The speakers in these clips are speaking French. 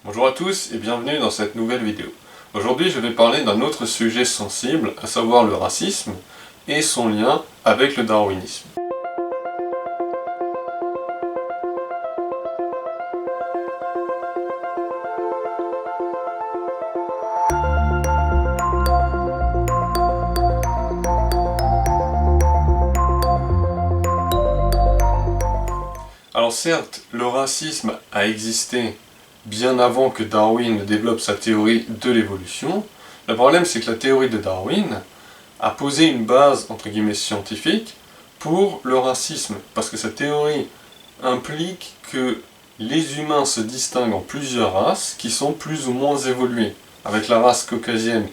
Bonjour à tous et bienvenue dans cette nouvelle vidéo. Aujourd'hui je vais parler d'un autre sujet sensible, à savoir le racisme et son lien avec le darwinisme. Alors certes, le racisme a existé bien avant que Darwin ne développe sa théorie de l'évolution. Le problème c'est que la théorie de Darwin a posé une base entre guillemets scientifique pour le racisme, parce que cette théorie implique que les humains se distinguent en plusieurs races qui sont plus ou moins évoluées, avec la race caucasienne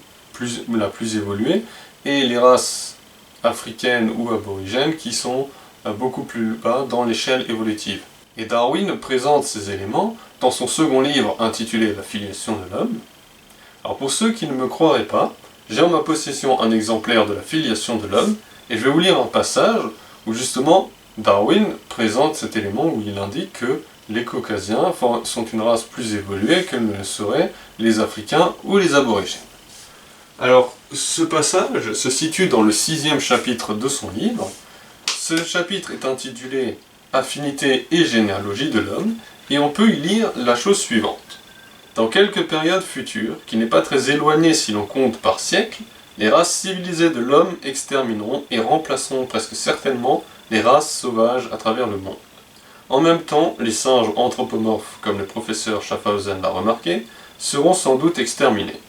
la plus évoluée et les races africaines ou aborigènes qui sont beaucoup plus bas dans l'échelle évolutive. Et Darwin présente ces éléments dans son second livre intitulé La filiation de l'homme. Alors pour ceux qui ne me croiraient pas, j'ai en ma possession un exemplaire de La filiation de l'homme, et je vais vous lire un passage où justement Darwin présente cet élément où il indique que les Caucasiens sont une race plus évoluée que ne le seraient les Africains ou les Aborigènes. Alors ce passage se situe dans le 6e chapitre de son livre. Ce chapitre est intitulé Affinité et généalogie de l'homme, et on peut y lire la chose suivante. Dans quelques périodes futures, qui n'est pas très éloignée si l'on compte par siècle, les races civilisées de l'homme extermineront et remplaceront presque certainement les races sauvages à travers le monde. En même temps, les singes anthropomorphes, comme le professeur Schaffhausen l'a remarqué, seront sans doute exterminés.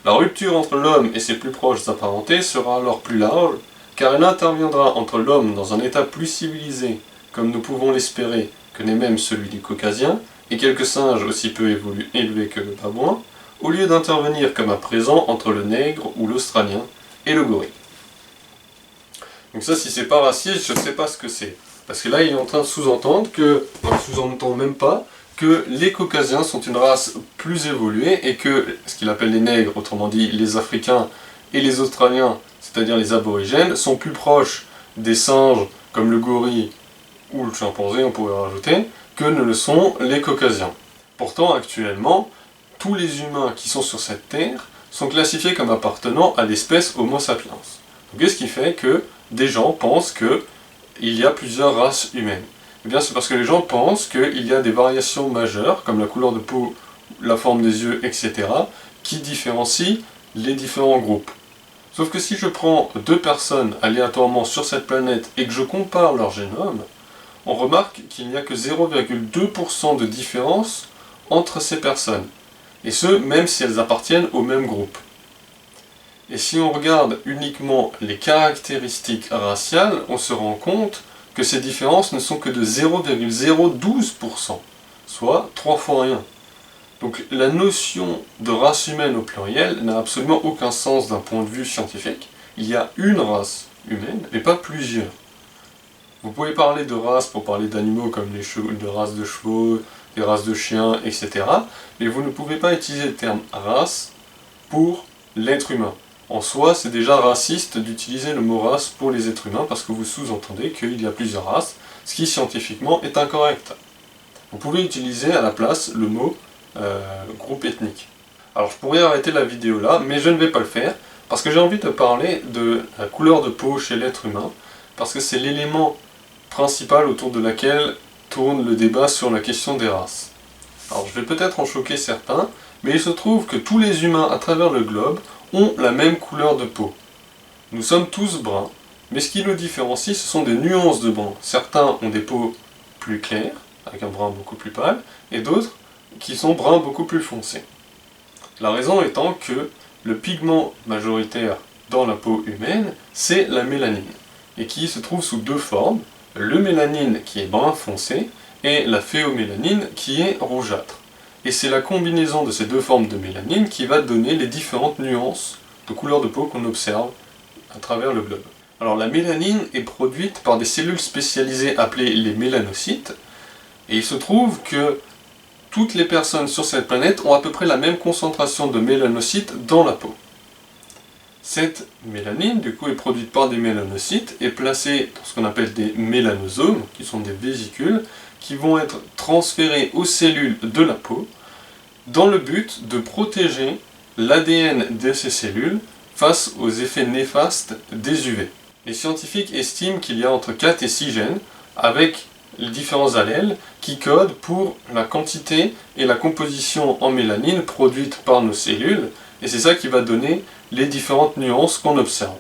La rupture entre l'homme et ses plus proches apparentés sera alors plus large, car elle interviendra entre l'homme dans un état plus civilisé, comme nous pouvons l'espérer, que n'est même celui du Caucasien, et quelques singes aussi peu élevés que le babouin, au lieu d'intervenir comme à présent entre le nègre ou l'australien et le gorille. Donc ça, si c'est pas raciste, je ne sais pas ce que c'est. Parce que là, il est en train de sous-entendre que, enfin, sous-entend même pas, que les Caucasiens sont une race plus évoluée et que ce qu'il appelle les nègres, autrement dit les Africains et les Australiens, c'est-à-dire les aborigènes, sont plus proches des singes comme le gorille ou le chimpanzé, on pourrait rajouter, que ne le sont les Caucasiens. Pourtant, actuellement, tous les humains qui sont sur cette terre sont classifiés comme appartenant à l'espèce Homo sapiens. Donc qu'est-ce qui fait que des gens pensent qu'il y a plusieurs races humaines? Eh bien, c'est parce que les gens pensent qu'il y a des variations majeures, comme la couleur de peau, la forme des yeux, etc., qui différencient les différents groupes. Sauf que si je prends deux personnes aléatoirement sur cette planète et que je compare leur génome, on remarque qu'il n'y a que 0,2% de différence entre ces personnes, et ce, même si elles appartiennent au même groupe. Et si on regarde uniquement les caractéristiques raciales, on se rend compte que ces différences ne sont que de 0,012%, soit 3 fois rien. Donc la notion de race humaine au pluriel n'a absolument aucun sens d'un point de vue scientifique. Il y a une race humaine, et pas plusieurs. Vous pouvez parler de race pour parler d'animaux comme de races de chevaux, des races de chiens, etc. Mais vous ne pouvez pas utiliser le terme race pour l'être humain. En soi, c'est déjà raciste d'utiliser le mot race pour les êtres humains parce que vous sous-entendez qu'il y a plusieurs races, ce qui scientifiquement est incorrect. Vous pouvez utiliser à la place le mot groupe ethnique. Alors je pourrais arrêter la vidéo là, mais je ne vais pas le faire parce que j'ai envie de parler de la couleur de peau chez l'être humain, parce que c'est l'élément principal autour de laquelle tourne le débat sur la question des races. Alors je vais peut-être en choquer certains, mais il se trouve que tous les humains à travers le globe ont la même couleur de peau. Nous sommes tous bruns, mais ce qui nous différencie, ce sont des nuances de brun. Certains ont des peaux plus claires, avec un brun beaucoup plus pâle, et d'autres qui sont bruns beaucoup plus foncés. La raison étant que le pigment majoritaire dans la peau humaine, c'est la mélanine, et qui se trouve sous deux formes, le mélanine qui est brun foncé, et la phéomélanine qui est rougeâtre. Et c'est la combinaison de ces deux formes de mélanine qui va donner les différentes nuances de couleur de peau qu'on observe à travers le globe. Alors la mélanine est produite par des cellules spécialisées appelées les mélanocytes, et il se trouve que toutes les personnes sur cette planète ont à peu près la même concentration de mélanocytes dans la peau. Cette mélanine, du coup, est produite par des mélanocytes et placée dans ce qu'on appelle des mélanosomes, qui sont des vésicules, qui vont être transférés aux cellules de la peau, dans le but de protéger l'ADN de ces cellules face aux effets néfastes des UV. Les scientifiques estiment qu'il y a entre 4 et 6 gènes avec les différents allèles qui codent pour la quantité et la composition en mélanine produite par nos cellules, et c'est ça qui va donner les différentes nuances qu'on observe.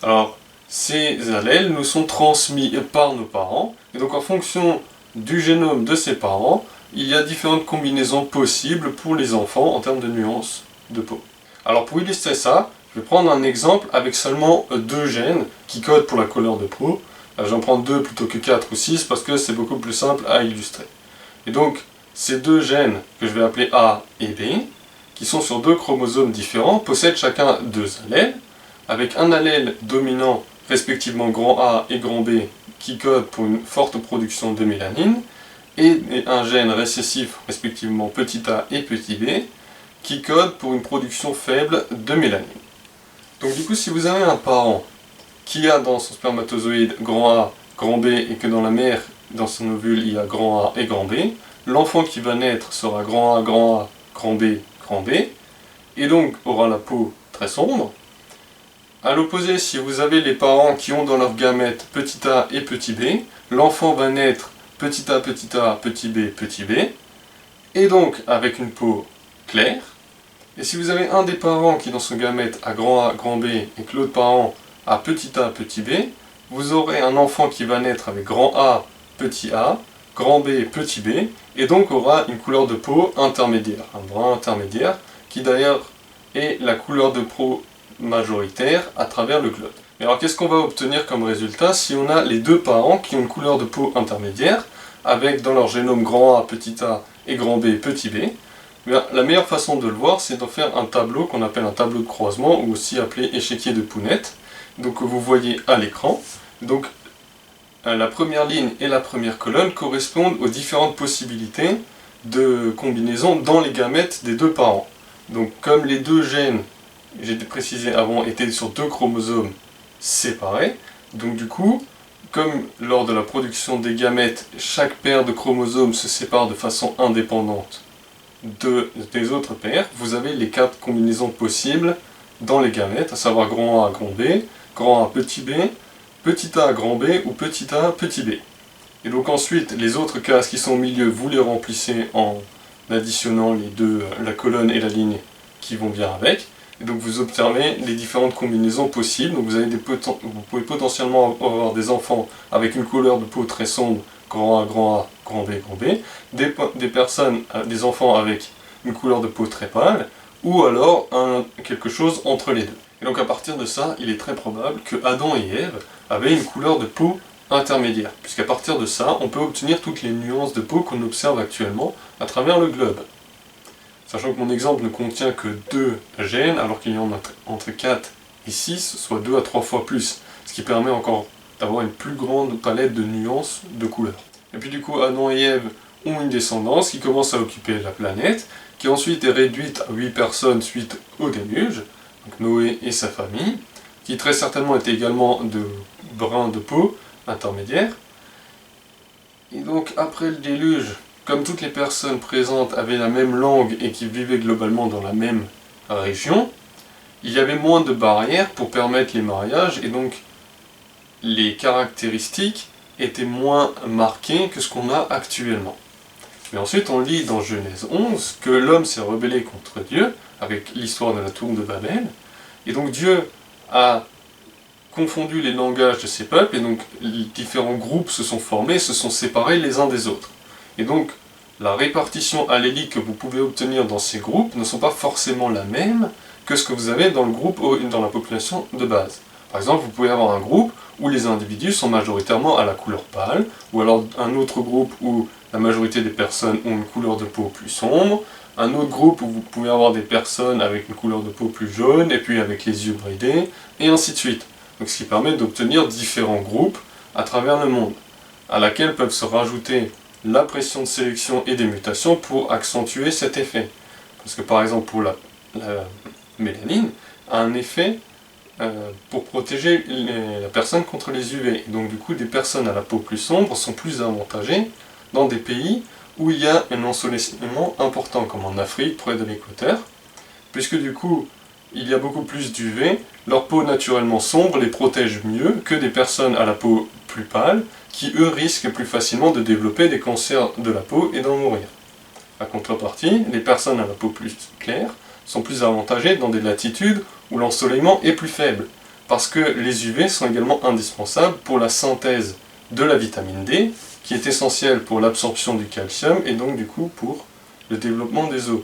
Alors, ces allèles nous sont transmis par nos parents, et donc en fonction du génome de ces parents, il y a différentes combinaisons possibles pour les enfants en termes de nuances de peau. Alors pour illustrer ça, je vais prendre un exemple avec seulement 2 gènes qui codent pour la couleur de peau. J'en prends 2 plutôt que 4 ou 6 parce que c'est beaucoup plus simple à illustrer. Et donc, ces 2 gènes que je vais appeler A et B, qui sont sur 2 chromosomes différents, possèdent chacun 2 allèles, avec un allèle dominant, respectivement grand A et grand B, qui code pour une forte production de mélanine, et un gène récessif, respectivement petit a et petit b, qui code pour une production faible de mélanine. Donc du coup, si vous avez un parent qui a dans son spermatozoïde grand A, grand B, et que dans la mère, dans son ovule, il y a grand A et grand B, l'enfant qui va naître sera grand A, grand B, et donc aura la peau très sombre. A l'opposé, si vous avez les parents qui ont dans leurs gamètes petit a et petit b, l'enfant va naître petit a, petit b, et donc avec une peau claire. Et si vous avez un des parents qui dans son gamète a grand B, et que l'autre parent a, petit b, vous aurez un enfant qui va naître avec grand A, grand B, petit b, et donc aura une couleur de peau intermédiaire, un brun intermédiaire, qui d'ailleurs est la couleur de peau majoritaire à travers le globe. Mais alors qu'est-ce qu'on va obtenir comme résultat si on a les 2 parents qui ont une couleur de peau intermédiaire, avec dans leur génome grand A et grand B petit b? Bien, la meilleure façon de le voir, c'est d'en faire un tableau qu'on appelle un tableau de croisement, ou aussi appelé échiquier de Punnett, donc que vous voyez à l'écran. Donc la première ligne et la première colonne correspondent aux différentes possibilités de combinaison dans les gamètes des 2 parents. Donc comme les 2 gènes, j'ai précisé avant, étaient sur 2 chromosomes séparés, donc du coup, comme lors de la production des gamètes, chaque paire de chromosomes se sépare de façon indépendante des autres paires, vous avez les 4 combinaisons possibles dans les gamètes, à savoir grand A, grand B, grand A, petit b, petit a, grand B ou petit a, petit b. Et donc ensuite, les autres cases qui sont au milieu, vous les remplissez en additionnant les 2, la colonne et la ligne qui vont bien avec. Et donc vous observez les différentes combinaisons possibles. Donc vous pouvez potentiellement avoir des enfants avec une couleur de peau très sombre, grand A, grand B, des enfants avec une couleur de peau très pâle, ou alors quelque chose entre les deux. Et donc à partir de ça, il est très probable que Adam et Ève avaient une couleur de peau intermédiaire, puisqu'à partir de ça, on peut obtenir toutes les nuances de peau qu'on observe actuellement à travers le globe. Sachant que mon exemple ne contient que 2 gènes, alors qu'il y en a entre 4 et 6, soit 2 à 3 fois plus, ce qui permet encore d'avoir une plus grande palette de nuances de couleurs. Et puis du coup, Adam et Ève ont une descendance qui commence à occuper la planète, qui ensuite est réduite à 8 personnes suite au déluge, donc Noé et sa famille, qui très certainement étaient également de bruns de peau intermédiaire. Et donc après le déluge, comme toutes les personnes présentes avaient la même langue et qui vivaient globalement dans la même région, il y avait moins de barrières pour permettre les mariages, et donc les caractéristiques étaient moins marquées que ce qu'on a actuellement. Mais ensuite on lit dans Genèse 11 que l'homme s'est rebellé contre Dieu, avec l'histoire de la tour de Babel, et donc Dieu a confondu les langages de ces peuples, et donc les différents groupes se sont formés, se sont séparés les uns des autres. Et donc, la répartition allélique que vous pouvez obtenir dans ces groupes ne sont pas forcément la même que ce que vous avez dans le groupe, dans la population de base. Par exemple, vous pouvez avoir un groupe où les individus sont majoritairement à la couleur pâle, ou alors un autre groupe où la majorité des personnes ont une couleur de peau plus sombre, un autre groupe où vous pouvez avoir des personnes avec une couleur de peau plus jaune, et puis avec les yeux bridés, et ainsi de suite. Donc, ce qui permet d'obtenir différents groupes à travers le monde, à laquelle peuvent se rajouter la pression de sélection et des mutations pour accentuer cet effet. Parce que par exemple pour la mélanine, a un effet pour protéger la personne contre les UV. Donc du coup des personnes à la peau plus sombre sont plus avantagées dans des pays où il y a un ensoleillement important, comme en Afrique, près de l'équateur, puisque du coup, il y a beaucoup plus d'UV, leur peau naturellement sombre les protège mieux que des personnes à la peau plus pâle, qui eux risquent plus facilement de développer des cancers de la peau et d'en mourir. A contrepartie, les personnes à la peau plus claire sont plus avantagées dans des latitudes où l'ensoleillement est plus faible, parce que les UV sont également indispensables pour la synthèse de la vitamine D, qui est essentielle pour l'absorption du calcium et donc du coup pour le développement des os.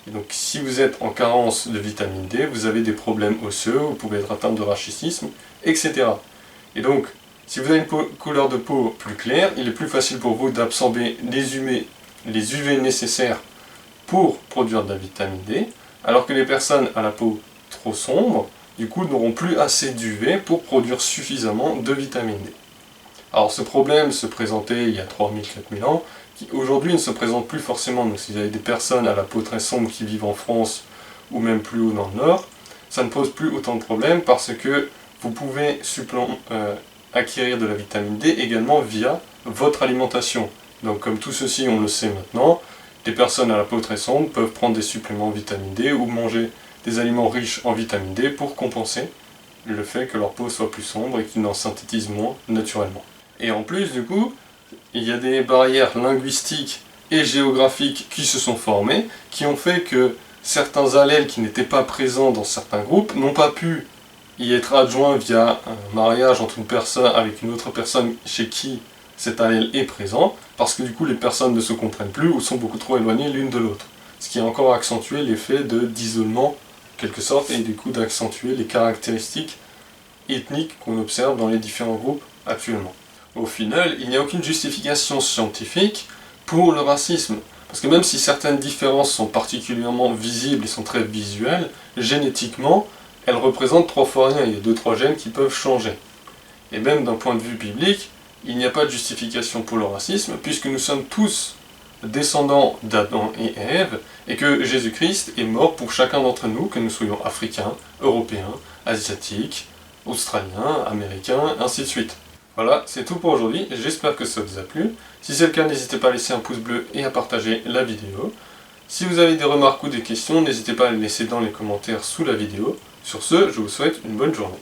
Et donc si vous êtes en carence de vitamine D, vous avez des problèmes osseux, vous pouvez être atteint de rachis, etc. Et donc, si vous avez une couleur de peau plus claire, il est plus facile pour vous d'absorber les UV nécessaires pour produire de la vitamine D, alors que les personnes à la peau trop sombre, du coup, n'auront plus assez d'UV pour produire suffisamment de vitamine D. Alors ce problème se présentait il y a 3000-4000 ans, qui aujourd'hui ne se présente plus forcément. Donc si vous avez des personnes à la peau très sombre qui vivent en France ou même plus haut dans le nord, ça ne pose plus autant de problèmes parce que vous pouvez acquérir de la vitamine D également via votre alimentation. Donc comme tout ceci on le sait maintenant, des personnes à la peau très sombre peuvent prendre des suppléments de vitamine D ou manger des aliments riches en vitamine D pour compenser le fait que leur peau soit plus sombre et qu'ils n'en synthétisent moins naturellement. Et en plus du coup, il y a des barrières linguistiques et géographiques qui se sont formées, qui ont fait que certains allèles qui n'étaient pas présents dans certains groupes n'ont pas pu y être adjoints via un mariage entre une personne avec une autre personne chez qui cet allèle est présent, parce que du coup les personnes ne se comprennent plus ou sont beaucoup trop éloignées l'une de l'autre. Ce qui a encore accentué l'effet d'isolement, en quelque sorte, et du coup d'accentuer les caractéristiques ethniques qu'on observe dans les différents groupes actuellement. Au final, il n'y a aucune justification scientifique pour le racisme. Parce que même si certaines différences sont particulièrement visibles et sont très visuelles, génétiquement, elles représentent 3 fois rien. Il y a 2-3 gènes qui peuvent changer. Et même d'un point de vue biblique, il n'y a pas de justification pour le racisme, puisque nous sommes tous descendants d'Adam et Ève, et que Jésus-Christ est mort pour chacun d'entre nous, que nous soyons africains, européens, asiatiques, australiens, américains, ainsi de suite. Voilà, c'est tout pour aujourd'hui, j'espère que ça vous a plu. Si c'est le cas, n'hésitez pas à laisser un pouce bleu et à partager la vidéo. Si vous avez des remarques ou des questions, n'hésitez pas à les laisser dans les commentaires sous la vidéo. Sur ce, je vous souhaite une bonne journée.